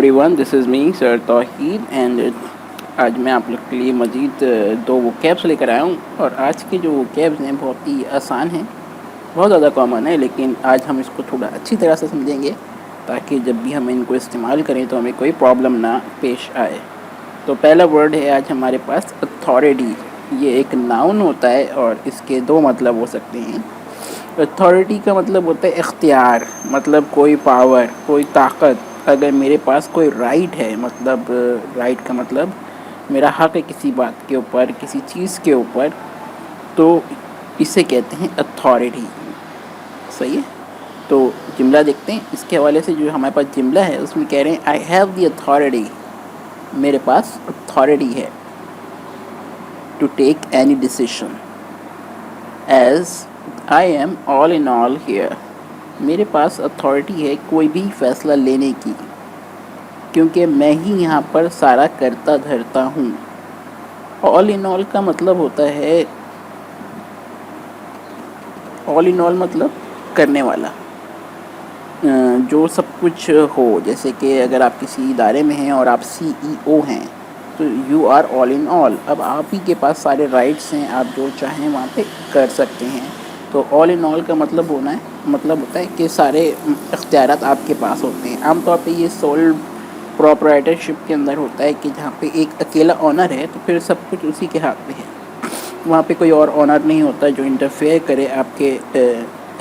everyone, this is me sir Tauheed and आज मैं आप लोग के लिए मज़ीद दो वोकैब्स लेकर आया हूँ। और आज के जो वोकैब्स हैं बहुत ही आसान हैं, बहुत ज़्यादा कॉमन है, लेकिन आज हम इसको थोड़ा अच्छी तरह से समझेंगे ताकि जब भी हम इनको इस्तेमाल करें तो हमें कोई प्रॉब्लम ना पेश आए। तो पहला वर्ड है आज हमारे पास अथॉरिटी। ये एक नाउन होता है और इसके दो मतलब हो सकते हैं। अथॉरिटी का मतलब होता है इख्तियार, मतलब कोई पावर, कोई ताकत। अगर मेरे पास कोई राइट है, मतलब राइट का मतलब मेरा हक़ है किसी बात के ऊपर, किसी चीज़ के ऊपर, तो इसे कहते हैं अथॉरिटी। सही है। तो जुमला देखते हैं। इसके हवाले से जो हमारे पास जुमला है उसमें कह रहे हैं आई हैव द अथॉरिटी, मेरे पास अथॉरिटी है, to take any decision as I am all in all here. मेरे पास अथॉरिटी है कोई भी फ़ैसला लेने की, क्योंकि मैं ही यहाँ पर सारा करता धरता हूँ। ऑल इन ऑल का मतलब होता है, ऑल इन ऑल मतलब करने वाला, जो सब कुछ हो। जैसे कि अगर आप किसी इदारे में हैं और आप CEO हैं तो you are all in all. अब आप ही के पास सारे राइट्स हैं, आप जो चाहें वहाँ पे कर सकते हैं। तो ऑल इन ऑल का मतलब होता है कि सारे इख्तियारात आपके पास होते हैं। आमतौर पे ये सोल प्रोप्राइटरशिप के अंदर होता है कि जहाँ पे एक अकेला ऑनर है तो फिर सब कुछ उसी के हाथ में है। वहाँ पे कोई और ऑनर नहीं होता जो इंटरफेयर करे आपके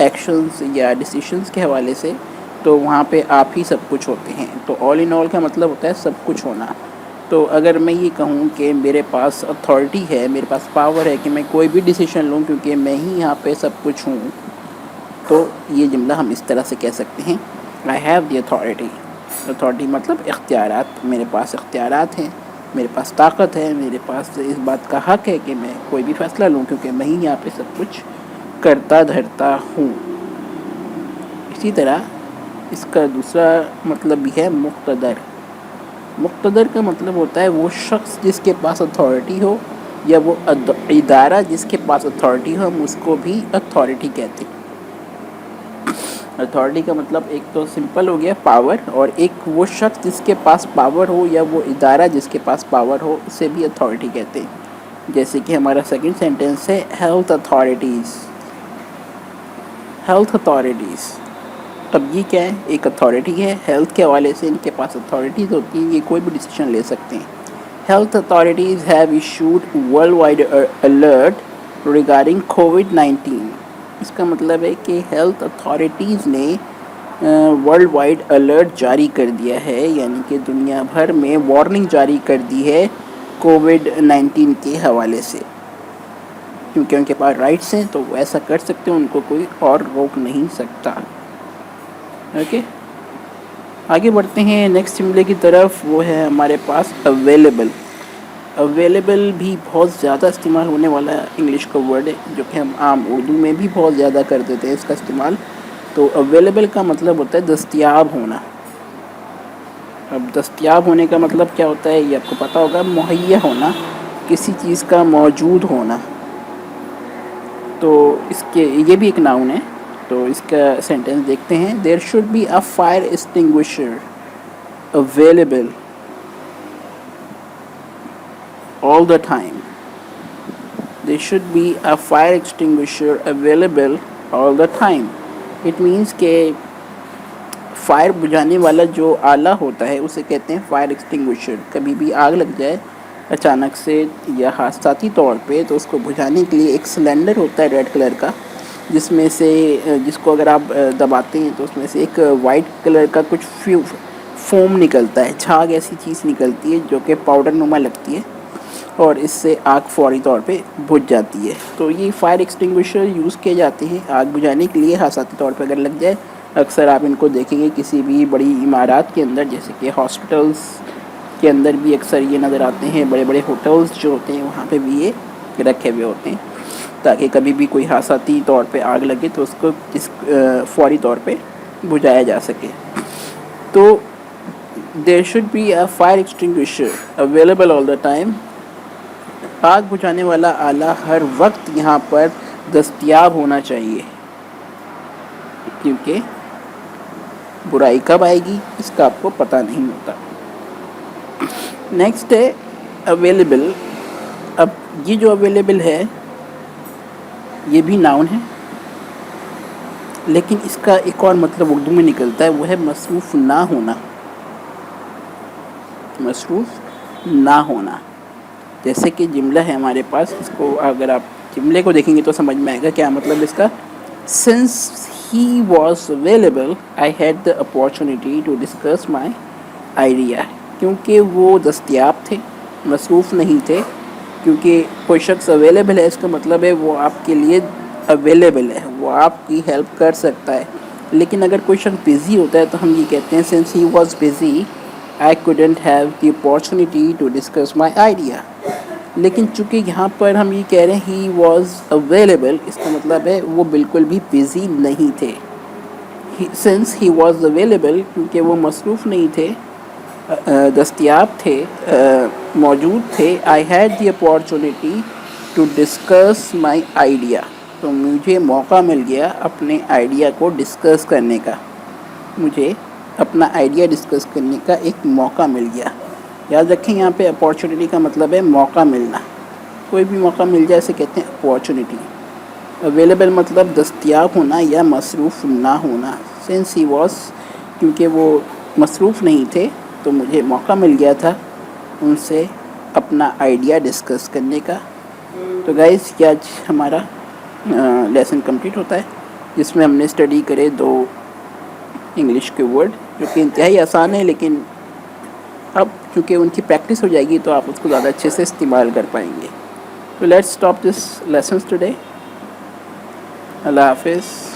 एक्शंस या डिसीशंस के हवाले से। तो वहाँ पे आप ही सब कुछ होते हैं। तो ऑल इन ऑल का मतलब होता है सब कुछ होना। तो अगर मैं ये कहूँ कि मेरे पास अथॉरिटी है, मेरे पास पावर है कि मैं कोई भी डिसीजन लूँ क्योंकि मैं ही यहाँ पे सब कुछ हूँ, तो ये जुमला हम इस तरह से कह सकते हैं, I have the authority. Authority मतलब इख्तियारात, मेरे पास इख्तियारात हैं, मेरे पास ताकत है, मेरे पास इस बात का हक़ है कि मैं कोई भी फ़ैसला लूँ क्योंकि मैं ही यहाँ पे सब कुछ करता धरता हूँ। इसी तरह इसका दूसरा मतलब भी है मुक़्तदर। मुक़्तदर का मतलब होता है वो शख्स जिसके पास अथॉरिटी हो या वो इदारा जिसके पास अथॉरिटी हो, हम उसको भी अथॉरिटी कहते हैं। अथॉरिटी का मतलब एक तो सिंपल हो गया पावर, और एक वो शख्स जिसके पास पावर हो या वो इदारा जिसके पास पावर हो, उसे भी अथॉरिटी कहते हैं। जैसे कि हमारा सेकंड सेंटेंस है हेल्थ अथॉरिटीज़। हेल्थ अथॉरिटीज़, अब ये क्या है? एक अथॉरिटी है, हेल्थ के हवाले से इनके पास अथॉरिटीज़ होती हैं, ये कोई भी डिसीजन ले सकते हैं। Health authorities have issued world wide alert regarding कोविड-19। इसका मतलब है कि हेल्थ अथॉरिटीज़ ने वर्ल्ड वाइड अलर्ट जारी कर दिया है, यानी कि दुनिया भर में वार्निंग जारी कर दी है कोविड-19 के हवाले से। क्योंकि उनके पास राइट्स हैं तो वो ऐसा कर सकते हैं, उनको कोई और रोक नहीं सकता। ओके, आगे बढ़ते हैं नेक्स्ट जुमले की तरफ। वो है हमारे पास अवेलेबल। अवेलेबल भी बहुत ज़्यादा इस्तेमाल होने वाला इंग्लिश का वर्ड है, जो कि हम आम उर्दू में भी बहुत ज़्यादा कर देते हैं इसका इस्तेमाल। तो अवेलेबल का मतलब होता है दस्तयाब होना। अब दस्तयाब होने का मतलब क्या होता है ये आपको पता होगा, मुहैया होना, किसी चीज़ का मौजूद होना। तो इसके ये भी एक नाउन है। तो इसका सेंटेंस देखते हैं। There should be a fire extinguisher available all the time. There should be a fire extinguisher available all the time. It means कि फायर बुझाने वाला जो आला होता है उसे कहते हैं फायर एक्सटिंग्विशर। कभी भी आग लग जाए अचानक से या हादसाती तौर पे, तो उसको बुझाने के लिए एक सिलेंडर होता है रेड कलर का, जिसमें से जिसको अगर आप दबाते हैं तो उसमें से एक वाइट कलर का कुछ फोम निकलता है, झाग ऐसी चीज़ निकलती है जो कि पाउडर नुमा लगती है, और इससे आग फौरी तौर पे बुझ जाती है। तो ये फायर एक्सटिंग्विशर यूज़ किए जाते हैं आग बुझाने के लिए हादसाती तौर पे अगर लग जाए। अक्सर आप इनको देखेंगे किसी भी बड़ी इमारत के अंदर, जैसे कि हॉस्पिटल्स के अंदर भी अक्सर ये नज़र आते हैं। बड़े बड़े होटल्स जो होते हैं वहाँ पे भी ये रखे हुए होते हैं, ताकि कभी भी कोई हादसाती तौर पे आग लगे तो उसको फौरी तौर पे बुझाया जा सके। तो there should be a fire extinguisher available all the time. आग बुझाने वाला आला हर वक्त यहाँ पर दस्तयाब होना चाहिए, क्योंकि बुराई कब आएगी इसका आपको पता नहीं होता। نیکسٹ ہے اویلیبل. اب یہ جو اویلیبل ہے یہ بھی ناؤن ہے، لیکن اس کا ایک اور مطلب اردو میں نکلتا ہے، وہ ہے مصروف نہ ہونا. مصروف نہ ہونا. جیسے کہ جملہ ہے ہمارے پاس، اس کو اگر آپ جملے کو دیکھیں گے تو سمجھ میں آئے گا کیا مطلب اس کا. Since he was available I had the opportunity to discuss my idea. کیونکہ وہ دستیاب تھے، مصروف نہیں تھے. کیونکہ کوئی شخص اویلیبل ہے، اس کا مطلب ہے وہ آپ کے لیے اویلیبل ہے، وہ آپ کی ہیلپ کر سکتا ہے. لیکن اگر کوئی شخص بزی ہوتا ہے تو ہم یہ کہتے ہیں since he was busy I couldn't have the opportunity to discuss my idea. لیکن چونکہ یہاں پر ہم یہ کہہ رہے ہیں he was available، اس کا مطلب ہے وہ بالکل بھی بزی نہیں تھے. Since he was available، کیونکہ وہ مصروف نہیں تھے، دستیاب تھے، موجود تھے. I had the opportunity to discuss my idea. تو مجھے موقع مل گیا اپنے آئیڈیا کو ڈسکس کرنے کا. مجھے اپنا آئیڈیا ڈسکس کرنے کا ایک موقع مل گیا. یاد رکھیں یہاں پہ اپارچونیٹی کا مطلب ہے موقع ملنا. کوئی بھی موقع مل جائے اسے کہتے ہیں اپارچونیٹی. اویلیبل مطلب دستیاب ہونا یا مصروف نہ ہونا. سنس ہی واز، کیونکہ وہ مصروف نہیں تھے تو مجھے موقع مل گیا تھا ان سے اپنا آئیڈیا ڈسکس کرنے کا. تو گائز یہ آج ہمارا لیسن کمپلیٹ ہوتا ہے، جس میں ہم نے اسٹڈی کرے 2 انگلش کے ورڈ جو کہ انتہائی آسان ہے، لیکن اب چونکہ ان کی پریکٹس ہو جائے گی تو آپ اس کو زیادہ اچھے سے استعمال کر پائیں گے. تو let's stop this lessons today. اللہ حافظ.